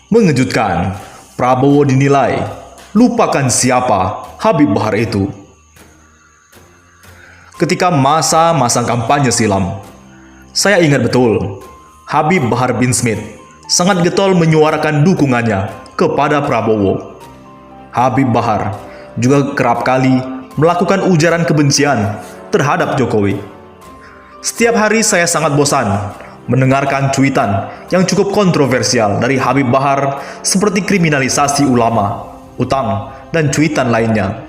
Mengejutkan, Prabowo dinilai lupakan siapa Habib Bahar itu. Ketika masa-masa kampanye silam, saya ingat betul Habib Bahar bin Smith sangat getol menyuarakan dukungannya kepada Prabowo. Habib Bahar juga kerap kali melakukan ujaran kebencian terhadap Jokowi. Setiap hari saya sangat bosan mendengarkan cuitan yang cukup kontroversial dari Habib Bahar seperti kriminalisasi ulama, utang, dan cuitan lainnya.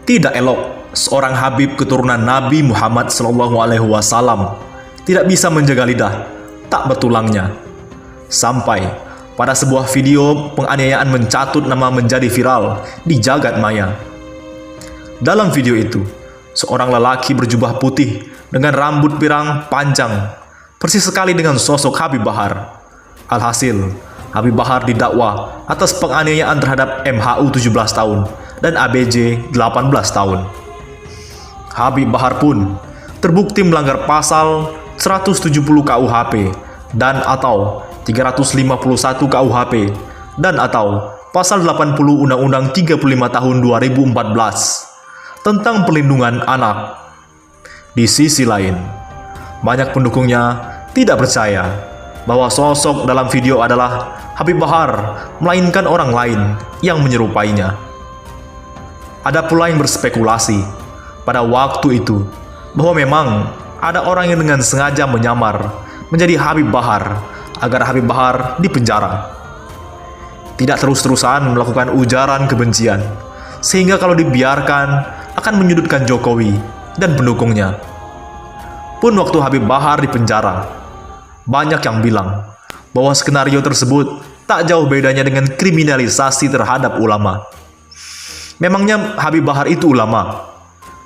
Tidak elok seorang Habib keturunan Nabi Muhammad SAW tidak bisa menjaga lidah tak bertulangnya. Sampai pada sebuah video penganiayaan mencatut nama menjadi viral di jagat maya. Dalam video itu, seorang lelaki berjubah putih dengan rambut pirang panjang, persis sekali dengan sosok Habib Bahar. Alhasil, Habib Bahar didakwa atas penganiayaan terhadap MHU 17 tahun dan ABJ 18 tahun. Habib Bahar pun terbukti melanggar pasal 170 KUHP dan atau 351 KUHP dan atau pasal 80 Undang-Undang 35 tahun 2014 tentang perlindungan anak. Di sisi lain, banyak pendukungnya tidak percaya bahwa sosok dalam video adalah Habib Bahar, melainkan orang lain yang menyerupainya. Ada pula yang berspekulasi pada waktu itu bahwa memang ada orang yang dengan sengaja menyamar menjadi Habib Bahar agar Habib Bahar dipenjara. Tidak terus-terusan melakukan ujaran kebencian, sehingga kalau dibiarkan akan menyudutkan Jokowi dan pendukungnya. Pun waktu Habib Bahar dipenjara, banyak yang bilang bahwa skenario tersebut tak jauh bedanya dengan kriminalisasi terhadap ulama. Memangnya Habib Bahar itu ulama?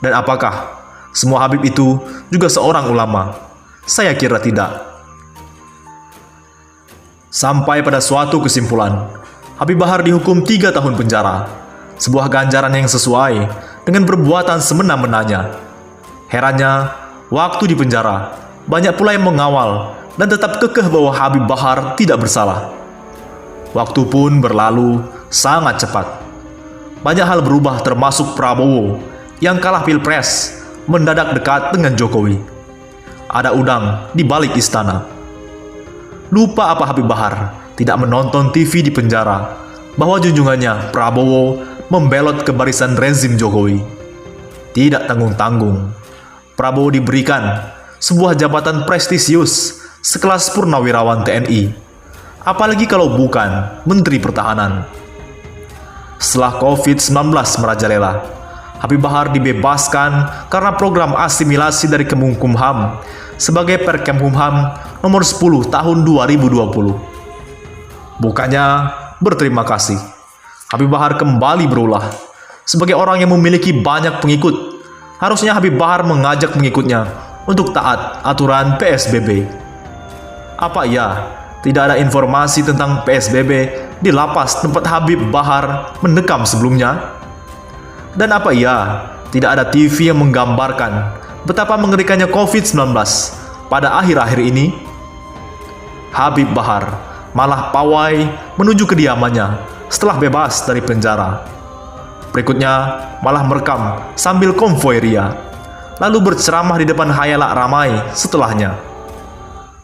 Dan apakah semua Habib itu juga seorang ulama? Saya kira tidak. Sampai pada suatu kesimpulan, Habib Bahar dihukum 3 tahun penjara, sebuah ganjaran yang sesuai dengan perbuatan semena-menanya. Herannya, waktu di penjara, banyak pula yang mengawal dan tetap kekeh bahwa Habib Bahar tidak bersalah. Waktu pun berlalu sangat cepat. Banyak hal berubah termasuk Prabowo yang kalah pilpres mendadak dekat dengan Jokowi. Ada udang di balik istana. Lupa apa Habib Bahar tidak menonton TV di penjara bahwa junjungannya Prabowo membelot ke barisan rezim Jokowi. Tidak tanggung-tanggung, Prabowo diberikan sebuah jabatan prestisius sekelas purnawirawan TNI, apalagi kalau bukan Menteri Pertahanan. Setelah COVID-19 merajalela, Habib Bahar dibebaskan karena program asimilasi dari Kemenkumham sebagai Perkemkumham nomor 10 tahun 2020. Bukannya berterima kasih, Habib Bahar kembali berulah. Sebagai orang yang memiliki banyak pengikut, harusnya Habib Bahar mengajak pengikutnya untuk taat aturan PSBB. Apa iya tidak ada informasi tentang PSBB di lapas tempat Habib Bahar mendekam sebelumnya? Dan apa iya tidak ada TV yang menggambarkan betapa mengerikannya COVID-19 pada akhir-akhir ini? Habib Bahar malah pawai menuju kediamannya setelah bebas dari penjara. Berikutnya malah merekam sambil konvoi ria, lalu berceramah di depan khayalak ramai setelahnya.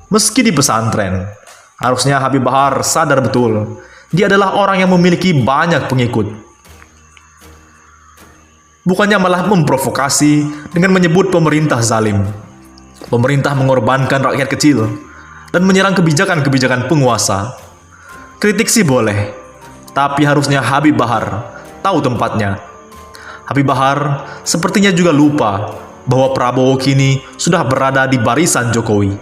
Meski di pesantren, harusnya Habib Bahar sadar betul dia adalah orang yang memiliki banyak pengikut. Bukannya malah memprovokasi dengan menyebut pemerintah zalim, pemerintah mengorbankan rakyat kecil, dan menyerang kebijakan-kebijakan penguasa. Kritik sih boleh, tapi harusnya Habib Bahar tahu tempatnya. Habib Bahar sepertinya juga lupa bahwa Prabowo kini sudah berada di barisan Jokowi.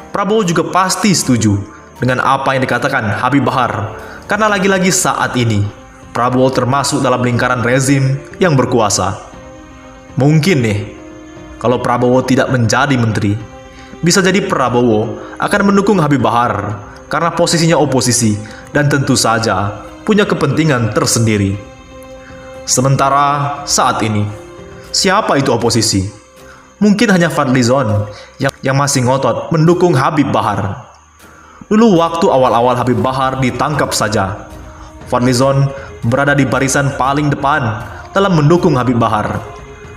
Prabowo juga pasti setuju dengan apa yang dikatakan Habib Bahar, karena lagi-lagi saat ini Prabowo termasuk dalam lingkaran rezim yang berkuasa. Mungkin nih, kalau Prabowo tidak menjadi menteri, bisa jadi Prabowo akan mendukung Habib Bahar karena posisinya oposisi dan tentu saja punya kepentingan tersendiri. Sementara saat ini, siapa itu oposisi? Mungkin hanya Fadlizon yang masih ngotot mendukung Habib Bahar. Dulu waktu awal-awal Habib Bahar ditangkap saja, Fadlizon berada di barisan paling depan dalam mendukung Habib Bahar.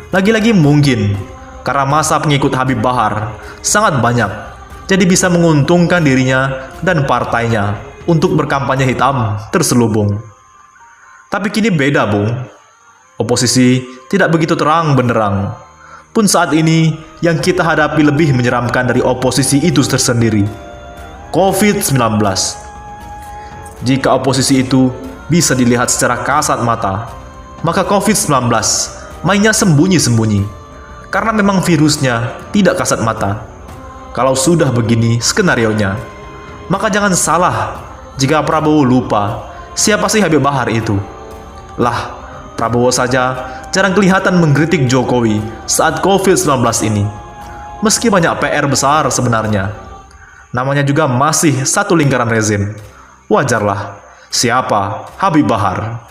Lagi-lagi mungkin karena masa pengikut Habib Bahar sangat banyak, jadi bisa menguntungkan dirinya dan partainya untuk berkampanye hitam terselubung. Tapi kini beda, Bung. Oposisi tidak begitu terang benderang. Pun saat ini yang kita hadapi lebih menyeramkan dari oposisi itu tersendiri, COVID-19. Jika oposisi itu bisa dilihat secara kasat mata, maka COVID-19 mainnya sembunyi-sembunyi, karena memang virusnya tidak kasat mata. Kalau sudah begini skenarionya, maka jangan salah jika Prabowo lupa siapa sih Habib Bahar itu. Lah, Prabowo saja jarang kelihatan mengkritik Jokowi saat COVID-19 ini. Meski banyak PR besar sebenarnya, namanya juga masih satu lingkaran rezim. Wajarlah siapa Habib Bahar.